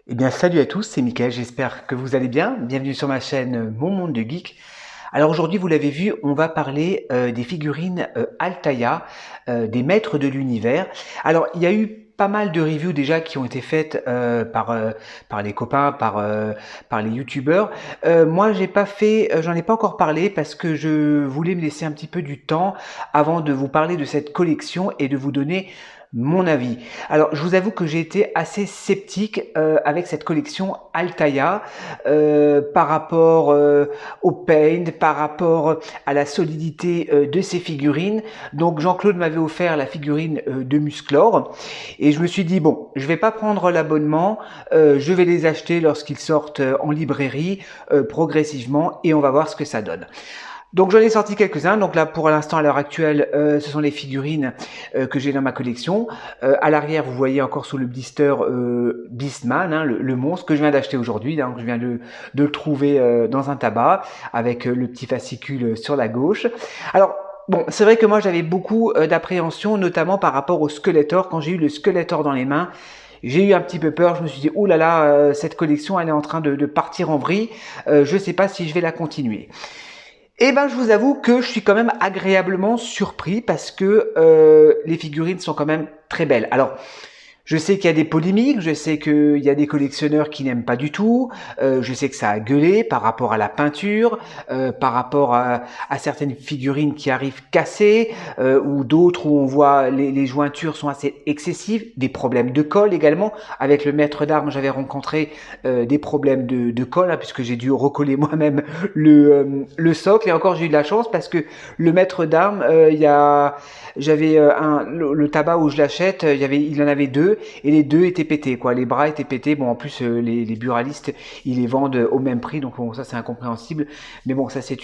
Eh bien, salut à tous, c'est Mickaël, j'espère que vous allez bien. Bienvenue sur ma chaîne Mon Monde de Geek. Alors aujourd'hui, vous l'avez vu, on va parler des figurines Altaïa, des maîtres de l'univers. Alors, il y a eu pas mal de reviews déjà qui ont été faites par les copains, par les youtubeurs. Moi, j'ai pas fait, j'en ai pas encore parlé parce que je voulais me laisser un petit peu du temps avant de vous parler de cette collection et de vous donner mon avis. Alors, je vous avoue que j'ai été assez sceptique avec cette collection Altaïa par rapport au paint, par rapport à la solidité de ces figurines. Donc Jean-Claude m'avait offert la figurine de Musclor et je me suis dit bon, je vais pas prendre l'abonnement, je vais les acheter lorsqu'ils sortent en librairie progressivement et on va voir ce que ça donne. Donc j'en ai sorti quelques-uns. Donc là pour l'instant à l'heure actuelle, ce sont les figurines que j'ai dans ma collection. À l'arrière vous voyez encore sous le blister Beastman, hein, le monstre que je viens d'acheter aujourd'hui. Donc je viens de le trouver dans un tabac avec le petit fascicule sur la gauche. Alors bon, c'est vrai que moi j'avais beaucoup d'appréhension, notamment par rapport au Skeletor. Quand j'ai eu le Skeletor dans les mains, j'ai eu un petit peu peur, je me suis dit, oh là là, cette collection elle est en train de partir en vrille, je sais pas si je vais la continuer. Eh ben, je vous avoue que je suis quand même agréablement surpris parce que les figurines sont quand même très belles. Alors, je sais qu'il y a des polémiques, je sais qu'il y a des collectionneurs qui n'aiment pas du tout, je sais que ça a gueulé par rapport à la peinture, par rapport à certaines figurines qui arrivent cassées, ou d'autres où on voit les jointures sont assez excessives, des problèmes de colle également. Avec le maître d'armes, j'avais rencontré des problèmes de colle, hein, puisque j'ai dû recoller moi-même le socle, et encore j'ai eu de la chance parce que le maître d'armes, j'avais le tabac où je l'achète, il en avait deux et les deux étaient pétés, quoi. Les bras étaient pétés. Bon, en plus les buralistes ils les vendent au même prix, donc bon, ça c'est incompréhensible. Mais bon, ça c'est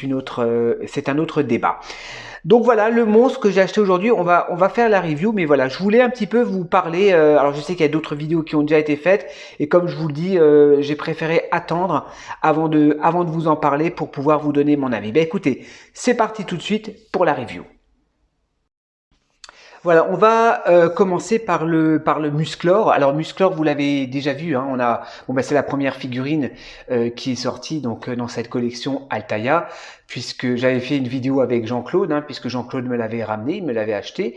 un autre débat. Donc voilà le monstre que j'ai acheté aujourd'hui. On va faire la review, mais voilà, je voulais un petit peu vous parler. Alors je sais qu'il y a d'autres vidéos qui ont déjà été faites et comme je vous le dis, j'ai préféré attendre avant de vous en parler pour pouvoir vous donner mon avis. Ben écoutez, c'est parti tout de suite pour la review. Voilà, on va commencer par le Musclor. Alors Musclor, vous l'avez déjà vu, hein, c'est la première figurine qui est sortie donc dans cette collection Altaïa, puisque j'avais fait une vidéo avec Jean-Claude, hein, puisque Jean-Claude me l'avait ramené, il me l'avait acheté.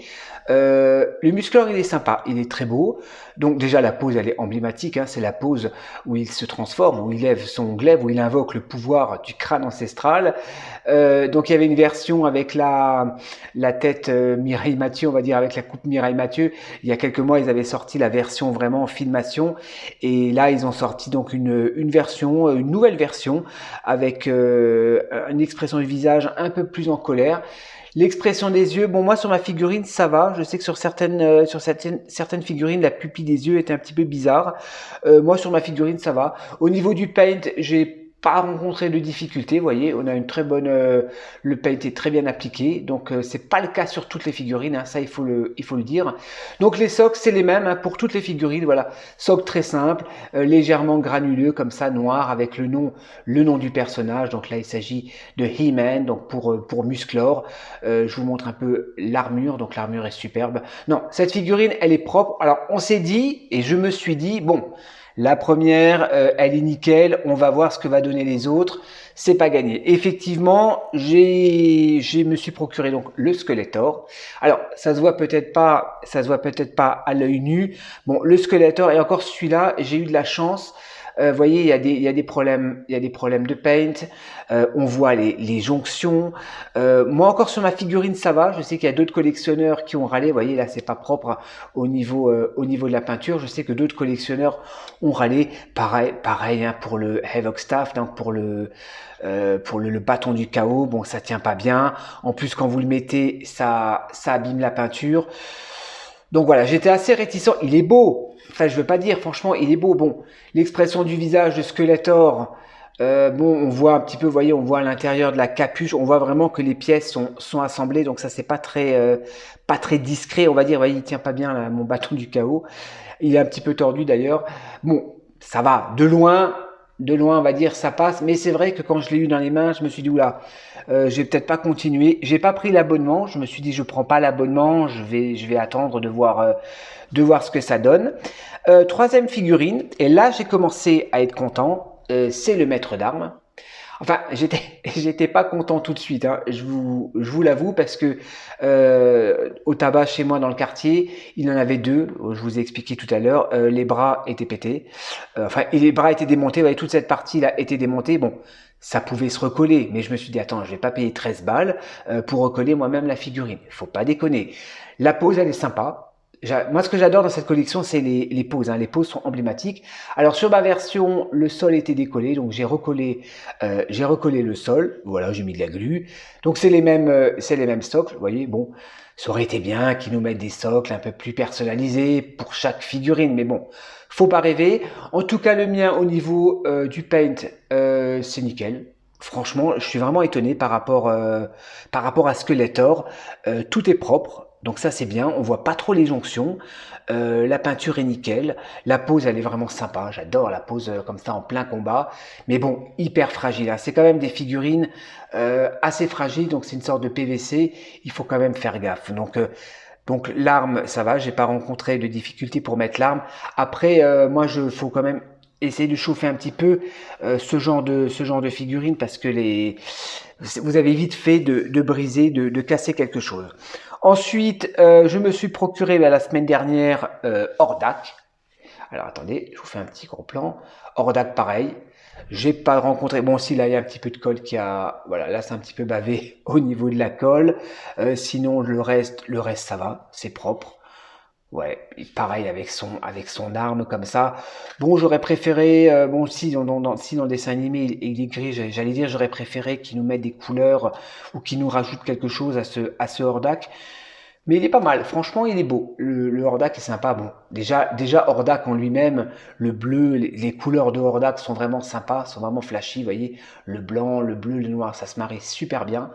Le Musclor, il est sympa, il est très beau. Donc déjà la pose, elle est emblématique, hein, c'est la pose où il se transforme, où il lève son glaive, où il invoque le pouvoir du crâne ancestral. Donc il y avait une version avec la tête Mireille Mathieu, on va dire, avec la coupe Mireille Mathieu. Il y a quelques mois, ils avaient sorti la version vraiment en filmation. Et là, ils ont sorti donc une nouvelle version avec une expression du visage un peu plus en colère. L'expression des yeux, bon moi sur ma figurine ça va, je sais que certaines figurines la pupille des yeux est un petit peu bizarre. Moi sur ma figurine ça va. Au niveau du paint, j'ai pas rencontré de difficultés, vous voyez, on a une très bonne, le paint est très bien appliqué, donc c'est pas le cas sur toutes les figurines, hein, ça il faut le dire. Donc les socks c'est les mêmes hein, pour toutes les figurines, voilà, socks très simples, légèrement granuleux comme ça, noir avec le nom du personnage. Donc là il s'agit de He-Man, donc pour Musclor. Je vous montre un peu l'armure, donc l'armure est superbe. Non, cette figurine elle est propre. Alors on s'est dit et je me suis dit bon. La première, elle est nickel. On va voir ce que va donner les autres. C'est pas gagné. Effectivement, je me suis procuré donc le Skeletor. Alors, ça se voit peut-être pas à l'œil nu. Bon, le Skeletor et encore celui-là, j'ai eu de la chance. Vous voyez, il y a des problèmes, il y a des problèmes de paint. On voit les jonctions. Moi encore sur ma figurine, ça va. Je sais qu'il y a d'autres collectionneurs qui ont râlé. Vous voyez, là, c'est pas propre au niveau de la peinture. Je sais que d'autres collectionneurs ont râlé. Pareil hein, pour le Havoc Staff, donc pour le bâton du chaos. Bon, ça tient pas bien. En plus, quand vous le mettez, ça abîme la peinture. Donc voilà, j'étais assez réticent. Il est beau. Enfin, je veux pas dire, franchement, il est beau. Bon, l'expression du visage de Skeletor, bon, on voit un petit peu, vous voyez, on voit à l'intérieur de la capuche, on voit vraiment que les pièces sont assemblées, donc ça c'est pas très discret, on va dire. Vous voyez, il tient pas bien là, mon bâton du chaos. Il est un petit peu tordu d'ailleurs. Bon, ça va. De loin, de loin, on va dire, ça passe. Mais c'est vrai que quand je l'ai eu dans les mains, je me suis dit, oula, je vais peut-être pas continuer. J'ai pas pris l'abonnement. Je me suis dit, je prends pas l'abonnement. Je vais attendre de voir ce que ça donne. Troisième figurine. Et là, j'ai commencé à être content. C'est le maître d'armes. Enfin, j'étais pas content tout de suite, hein. Je vous l'avoue, parce que au tabac chez moi dans le quartier, il en avait deux. Je vous ai expliqué tout à l'heure. Les bras étaient pétés, enfin, et les bras étaient démontés. Ouais, toute cette partie-là était démontée. Bon, ça pouvait se recoller, mais je me suis dit attends, je vais pas payer 13 balles pour recoller moi-même la figurine. Faut pas déconner. La pose, elle est sympa. Moi, ce que j'adore dans cette collection, c'est les poses, hein. Les poses sont emblématiques. Alors, sur ma version, le sol était décollé, donc j'ai recollé le sol. Voilà, j'ai mis de la glu. Donc, c'est les mêmes socles. Vous voyez, bon, ça aurait été bien qu'ils nous mettent des socles un peu plus personnalisés pour chaque figurine, mais bon, faut pas rêver. En tout cas, le mien au niveau du paint, c'est nickel. Franchement, je suis vraiment étonné par rapport à Skeletor. Tout est propre. Donc ça c'est bien, on voit pas trop les jonctions, la peinture est nickel, la pose elle est vraiment sympa, j'adore la pose comme ça en plein combat, mais bon, hyper fragile, hein. C'est quand même des figurines assez fragiles, donc c'est une sorte de PVC, il faut quand même faire gaffe. Donc l'arme, ça va, j'ai pas rencontré de difficulté pour mettre l'arme. Après, moi, faut quand même essayer de chauffer un petit peu ce genre de figurine parce que vous avez vite fait de briser, de casser quelque chose. Ensuite, je me suis procuré la semaine dernière Hordak. Alors attendez, je vous fais un petit gros plan. Hordak, pareil. J'ai pas rencontré. Bon, si là il y a un petit peu de colle qui a. Voilà, là c'est un petit peu bavé au niveau de la colle. Sinon le reste ça va, c'est propre. Ouais, et pareil avec son arme comme ça. Bon, j'aurais préféré. Bon, si dans le dessin animé il est gris, j'allais dire j'aurais préféré qu'il nous mette des couleurs ou qu'il nous rajoute quelque chose à ce Hordak. Mais il est pas mal, franchement il est beau, le Hordak est sympa. Bon, déjà Hordak en lui-même, le bleu, les couleurs de Hordak sont vraiment sympas, sont vraiment flashy, vous voyez, le blanc, le bleu, le noir, ça se marie super bien.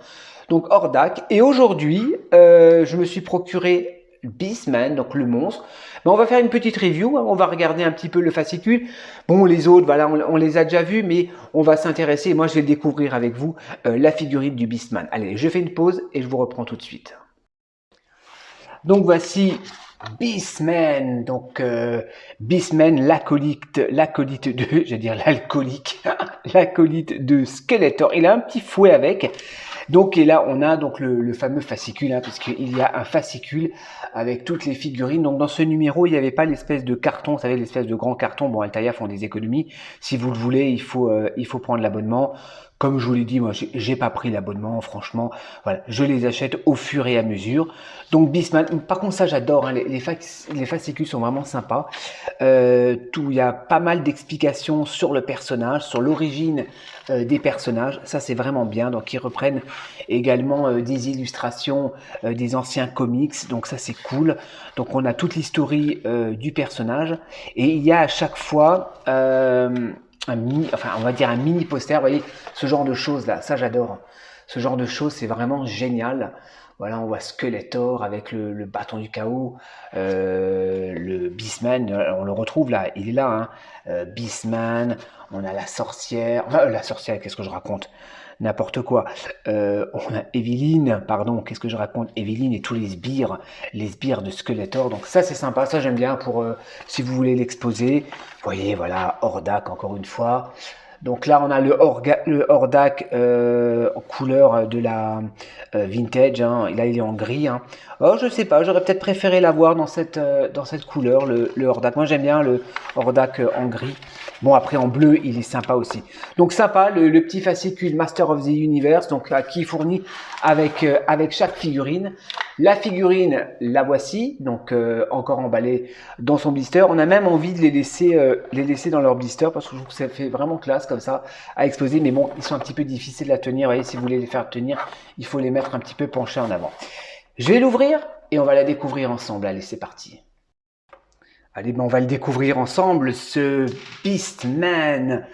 Donc Hordak, et aujourd'hui je me suis procuré Beastman, donc le monstre. Mais on va faire une petite review, hein. On va regarder un petit peu le fascicule. Bon, les autres, voilà, on les a déjà vus, mais on va s'intéresser, moi je vais découvrir avec vous la figurine du Beastman. Allez, je fais une pause et je vous reprends tout de suite. Donc voici Beastman, donc Beastman, l'acolyte de, je vais dire l'alcoolique, l'acolyte de Skeletor. Il a un petit fouet avec. Donc et là on a donc le fameux fascicule, hein, puisqu'il y a un fascicule avec toutes les figurines. Donc dans ce numéro il n'y avait pas l'espèce de carton, vous savez l'espèce de grand carton. Bon, Altaïa font des économies. Si vous le voulez, il faut prendre l'abonnement. Comme je vous l'ai dit, moi, j'ai pas pris l'abonnement, franchement. Voilà, je les achète au fur et à mesure. Donc, Beastman, par contre, ça, j'adore, hein, les fascicules sont vraiment sympas. Il y a pas mal d'explications sur le personnage, sur l'origine des personnages. Ça, c'est vraiment bien. Donc, ils reprennent également des illustrations des anciens comics. Donc, ça, c'est cool. Donc, on a toute l'historie du personnage. Et il y a à chaque fois... on va dire un mini poster, vous voyez, ce genre de choses là, ça j'adore. Ce genre de choses, c'est vraiment génial. Voilà, on voit Skeletor avec le bâton du chaos, le Beastman, on le retrouve là, il est là, hein. Beastman, on a la sorcière, la sorcière, qu'est-ce que je raconte? N'importe quoi. On a Evelyne, pardon, qu'est-ce que je raconte? Evelyne et tous les sbires de Skeletor. Donc ça c'est sympa, ça j'aime bien pour si vous voulez l'exposer. Vous voyez, voilà, Hordak encore une fois. Donc là, on a le Hordak en couleur de la vintage, hein. Là, il est en gris, hein. Oh, je sais pas, j'aurais peut-être préféré l'avoir dans cette couleur, le Hordak. Moi, j'aime bien le Hordak en gris. Bon, après, en bleu, il est sympa aussi. Donc, sympa, le petit fascicule Master of the Universe, donc qui est fourni avec chaque figurine. La figurine, la voici, donc encore emballée dans son blister. On a même envie de les laisser dans leur blister parce que je trouve que ça fait vraiment classe comme ça à exposer. Mais bon, ils sont un petit peu difficiles à tenir. Vous voyez, si vous voulez les faire tenir, il faut les mettre un petit peu penchés en avant. Je vais l'ouvrir et on va la découvrir ensemble. Allez, c'est parti. Allez, ben on va le découvrir ensemble, ce Beastman.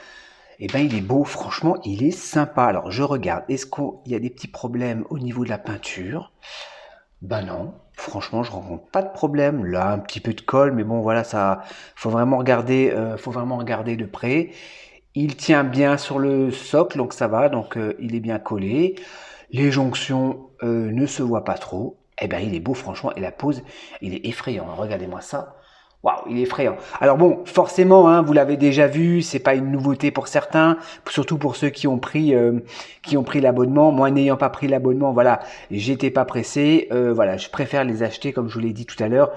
Eh ben, il est beau, franchement, il est sympa. Alors, je regarde, est-ce qu'il y a des petits problèmes au niveau de la peinture? Ben non, franchement, je rencontre pas de problème. Là, un petit peu de colle, mais bon, voilà, ça, faut vraiment regarder de près. Il tient bien sur le socle, donc ça va, donc il est bien collé. Les jonctions ne se voient pas trop. Eh ben, il est beau, franchement, et la pose, il est effrayant. Regardez-moi ça. Waouh, il est effrayant. Alors bon, forcément, hein, vous l'avez déjà vu, c'est pas une nouveauté pour certains, surtout pour ceux qui ont pris l'abonnement. Moi, n'ayant pas pris l'abonnement, voilà, j'étais pas pressé. Voilà, je préfère les acheter, comme je vous l'ai dit tout à l'heure,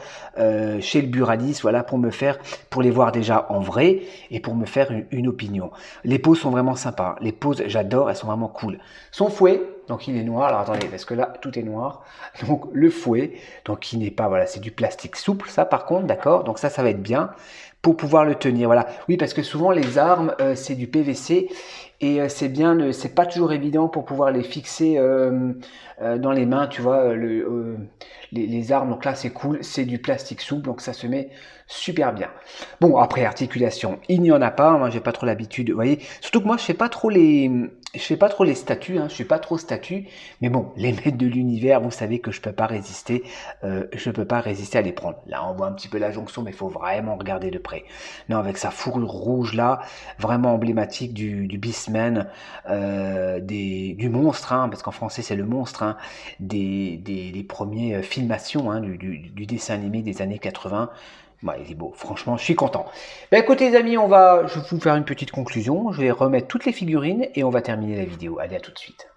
chez le buraliste, voilà, pour les voir déjà en vrai et pour me faire une opinion. Les poses sont vraiment sympas. Les poses, j'adore, elles sont vraiment cool. Son fouet, donc il est noir. Alors attendez, parce que là, tout est noir. Donc le fouet, donc qui n'est pas, voilà, c'est du plastique souple, ça par contre, d'accord. Donc ça va être bien pour pouvoir le tenir. Voilà. Oui, parce que souvent les armes, c'est du PVC et c'est pas toujours évident pour pouvoir les fixer dans les mains, tu vois. Les armes, donc là c'est cool, c'est du plastique souple, donc ça se met super bien. Bon, après articulation, il n'y en a pas. Moi, j'ai pas trop l'habitude, vous voyez. Surtout que moi, je fais pas trop les statues, hein, je suis pas trop statue. Mais bon, les maîtres de l'univers, vous savez que je peux pas résister à les prendre. Là, on voit un petit peu la jonction, mais il faut vraiment regarder de près. Non, avec sa fourrure rouge là, vraiment emblématique du Beastman, du monstre, hein, parce qu'en français c'est le monstre, hein, des premiers filmations, hein, du dessin animé des années 80. Ouais, il est beau, franchement, je suis content. Ben écoutez les amis, je vais vous faire une petite conclusion. Je vais remettre toutes les figurines et on va terminer la vidéo. Allez, à tout de suite.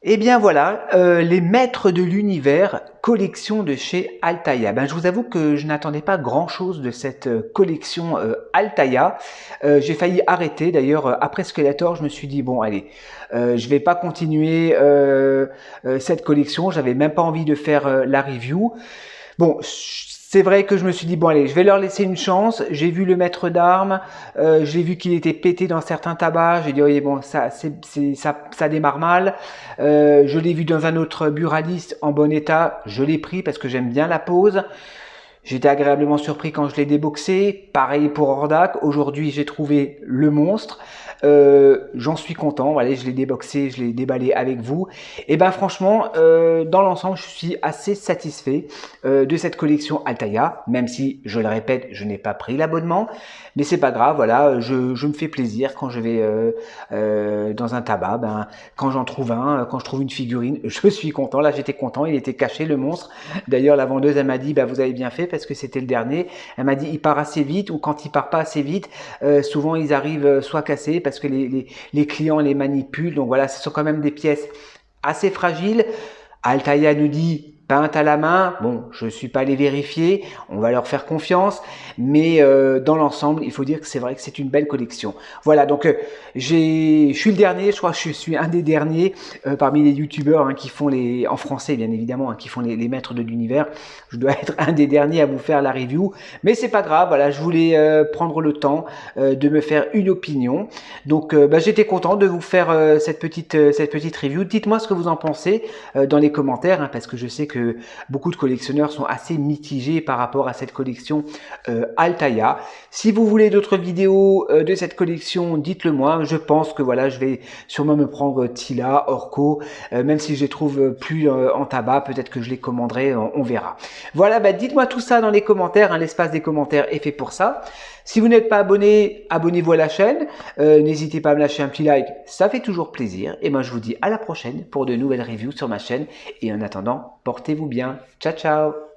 Et bien voilà, les maîtres de l'univers, collection de chez Altaïa. Ben, je vous avoue que je n'attendais pas grand-chose de cette collection Altaïa. J'ai failli arrêter. D'ailleurs, après Skeletor, je me suis dit, bon, allez, je vais pas continuer cette collection. J'avais même pas envie de faire la review. Bon, c'est vrai que je me suis dit, bon allez, je vais leur laisser une chance. J'ai vu le maître d'armes, j'ai vu qu'il était pété dans certains tabacs. J'ai dit, oui, bon, ça démarre mal. Je l'ai vu dans un autre buraliste en bon état. Je l'ai pris parce que j'aime bien la pose. J'étais agréablement surpris quand je l'ai déboxé. Pareil pour Hordak. Aujourd'hui, j'ai trouvé le monstre. J'en suis content. Voilà, je l'ai déboxé, je l'ai déballé avec vous. Et ben franchement, dans l'ensemble, je suis assez satisfait de cette collection Altaïa. Même si, je le répète, je n'ai pas pris l'abonnement. Mais c'est pas grave. Voilà, je me fais plaisir quand je vais dans un tabac. Ben, quand j'en trouve quand je trouve une figurine, je suis content. Là, j'étais content. Il était caché, le monstre. D'ailleurs, la vendeuse, elle m'a dit, bah, vous avez bien fait parce que c'était le dernier. Elle m'a dit, il part assez vite, ou quand il part pas assez vite, souvent ils arrivent soit cassés parce que les clients les manipulent. Donc voilà, ce sont quand même des pièces assez fragiles. Altaïa nous dit peinte à la main. Bon, je suis pas allé vérifier, on va leur faire confiance, mais dans l'ensemble, il faut dire que c'est vrai que c'est une belle collection. Voilà, donc je suis le dernier, je crois que je suis un des derniers parmi les youtubeurs qui font en français bien évidemment, qui font les maîtres de l'univers. Je dois être un des derniers à vous faire la review, mais c'est pas grave. Voilà, je voulais prendre le temps de me faire une opinion. Donc, j'étais content de vous faire cette petite review. Dites-moi ce que vous en pensez dans les commentaires, parce que je sais que beaucoup de collectionneurs sont assez mitigés par rapport à cette collection Altaïa. Si vous voulez d'autres vidéos de cette collection, dites-le moi. Je pense que voilà, je vais sûrement me prendre Tila, Orko, même si je les trouve plus en tabac, peut-être que je les commanderai, on verra. Voilà, dites-moi tout ça dans les commentaires, l'espace des commentaires est fait pour ça. Si vous n'êtes pas abonné, abonnez-vous à la chaîne. N'hésitez pas à me lâcher un petit like, ça fait toujours plaisir. Et moi, je vous dis à la prochaine pour de nouvelles reviews sur ma chaîne. Et en attendant, portez-vous bien. Ciao, ciao!